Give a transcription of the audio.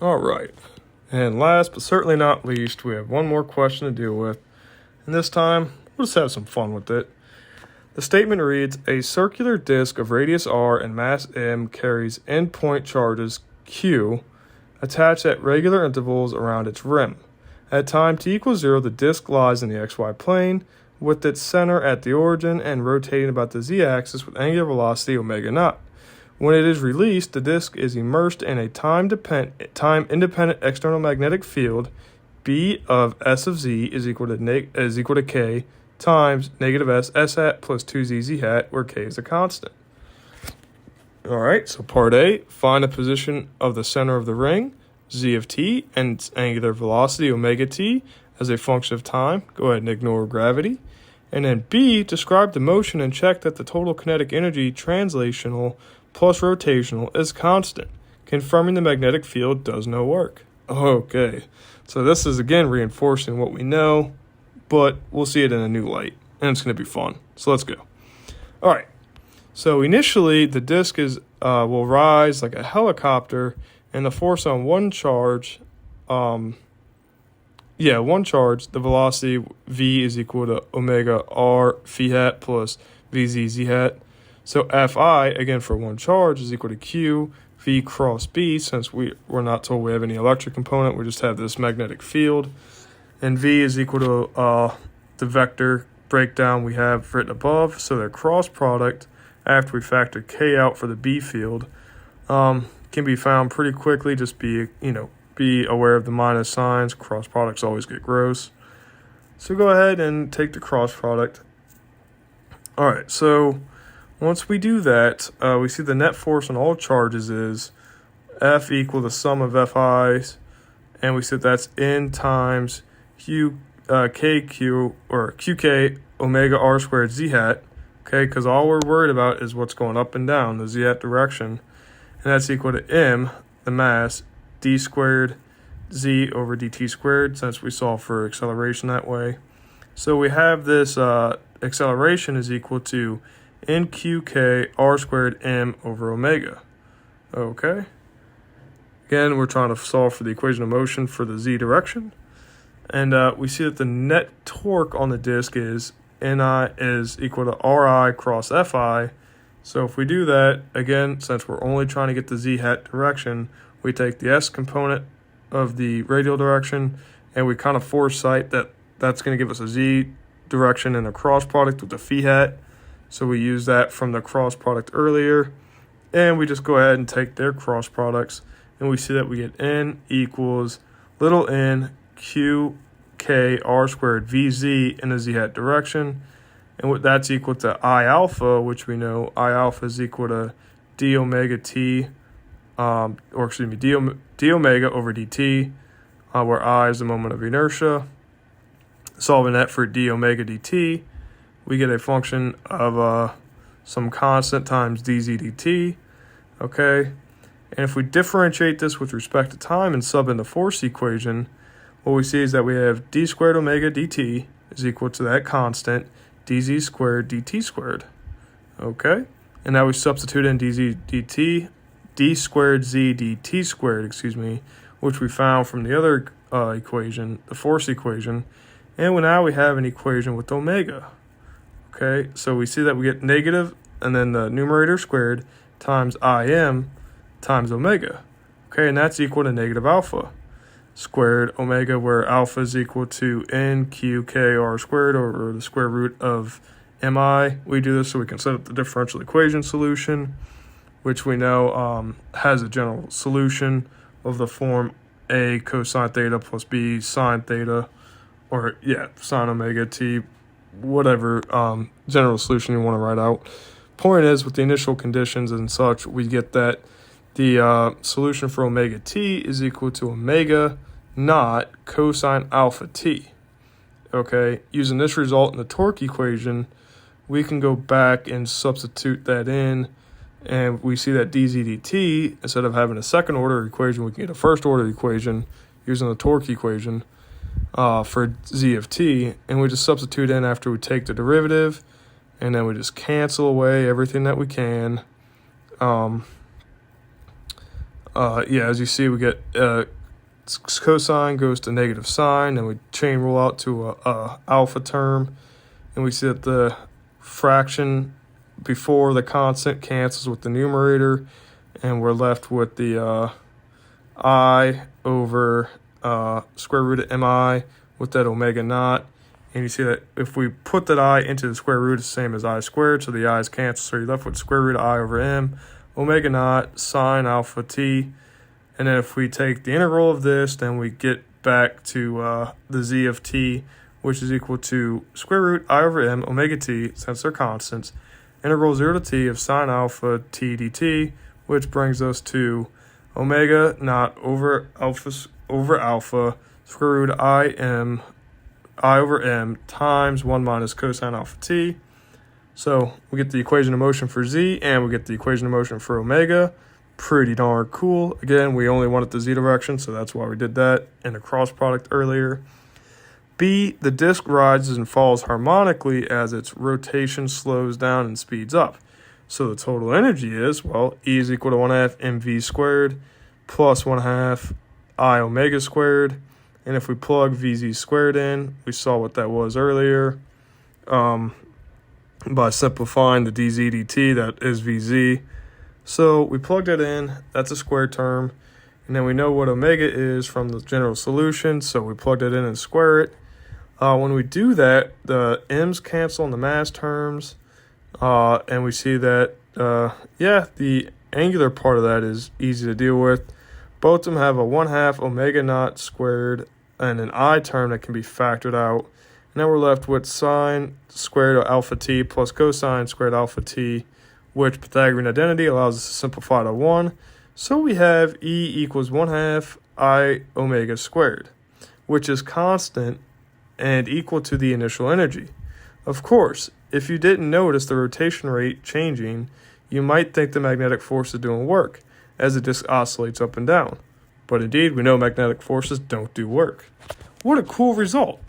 All right. And last but certainly not least, we have one more question to deal with. And this time, we'll just have some fun with it. The statement reads, a circular disk of radius r and mass m carries endpoint charges q attached at regular intervals around its rim. At time t equals 0, the disk lies in the xy plane with its center at the origin and rotating about the z-axis with angular velocity omega naught. When it is released, the disk is immersed in a time-independent external magnetic field. B of S of z is equal to k times negative s hat plus 2z z hat, where k is a constant. All right, so part A, find the position of the center of the ring, z of t, and its angular velocity, omega t, as a function of time. Go ahead and ignore gravity. And then B, describe the motion and check that the total kinetic energy translational plus rotational is constant. Confirming the magnetic field does no work. Okay, so this is again reinforcing what we know, but we'll see it in a new light, and it's going to be fun. So let's go. All right, so initially the disk will rise like a helicopter, and the force on one charge, the velocity v is equal to omega r phi hat plus vz z hat. So Fi, again for one charge, is equal to Q V cross B, since we're not told we have any electric component, we just have this magnetic field. And V is equal to the vector breakdown we have written above. So their cross product, after we factor K out for the B field, can be found pretty quickly. Just be aware of the minus signs. Cross products always get gross. So go ahead and take the cross product. All right, so once we do that, we see the net force on all charges is F equal the sum of Fi's, and we see that's N times QK omega r squared z hat, okay, because all we're worried about is what's going up and down, the z hat direction, and that's equal to M, the mass, d squared z over dt squared, since we solve for acceleration that way. So we have this acceleration is equal to NQK r squared m over omega. Okay. Again, we're trying to solve for the equation of motion for the z direction. And we see that the net torque on the disk is Ni is equal to Ri cross Fi. So if we do that, again, since we're only trying to get the z hat direction, we take the s component of the radial direction, and we kind of foresight that that's going to give us a z direction and a cross product with the phi hat. So we use that from the cross product earlier, and we just go ahead and take their cross products, and we see that we get N equals little n QK r squared VZ in the z hat direction, and what that's equal to I alpha, which we know I alpha is equal to d omega t, d omega over dt, where I is the moment of inertia. Solving that for d omega dt, we get a function of some constant times dz dt, okay? And if we differentiate this with respect to time and sub in the force equation, what we see is that we have d squared omega dt is equal to that constant, dz squared dt squared, okay? And now we substitute in dz dt, d squared z dt squared, which we found from the other equation, the force equation, and now we have an equation with omega. Okay, so we see that we get negative, and then the numerator squared times Im times omega. Okay, and that's equal to negative alpha squared omega, where alpha is equal to NQKR squared over the square root of mi. We do this so we can set up the differential equation solution, which we know has a general solution of the form A cosine theta plus B sine theta, or sine omega t, whatever general solution you want to write out. Point is, with the initial conditions and such, we get that the solution for omega t is equal to omega naught cosine alpha t. Okay, using this result in the torque equation, we can go back and substitute that in, and we see that dz dt, instead of having a second order equation, we can get a first order equation using the torque equation for z of t, and we just substitute in after we take the derivative, and then we just cancel away everything that we can. Yeah, as you see, we get cosine goes to negative sign, and we chain rule out to a alpha term, and we see that the fraction before the constant cancels with the numerator, and we're left with the I over square root of mi with that omega naught. And you see that if we put that I into the square root, it's the same as I squared, so the i's cancel, so you're left with square root of I over m, omega naught, sine alpha t. And then if we take the integral of this, then we get back to the z of t, which is equal to square root I over m omega t, since they're constants, integral 0 to t of sine alpha t dt, which brings us to omega naught over alpha square root of I over m times 1 minus cosine alpha t. So we get the equation of motion for z, and we get the equation of motion for omega. Pretty darn cool. Again, we only wanted the z direction, so that's why we did that in the cross product earlier. B, the disk rises and falls harmonically as its rotation slows down and speeds up. So the total energy is, well, E is equal to 1/2 mv squared plus 1/2 I omega squared. And if we plug Vz squared in, we saw what that was earlier. By simplifying the dz dt, that is Vz. So we plugged it in, that's a square term. And then we know what omega is from the general solution, so we plugged it in and square it. When we do that, the m's cancel in the mass terms, and we see that, the angular part of that is easy to deal with. Both of them have a 1/2 omega naught squared and an I term that can be factored out. And then we're left with sine squared of alpha t plus cosine squared alpha t, which Pythagorean identity allows us to simplify to 1. So we have E equals 1/2 I omega squared, which is constant and equal to the initial energy. Of course, if you didn't notice the rotation rate changing, you might think the magnetic force is doing work as the disk oscillates up and down. But indeed, we know magnetic forces don't do work. What a cool result!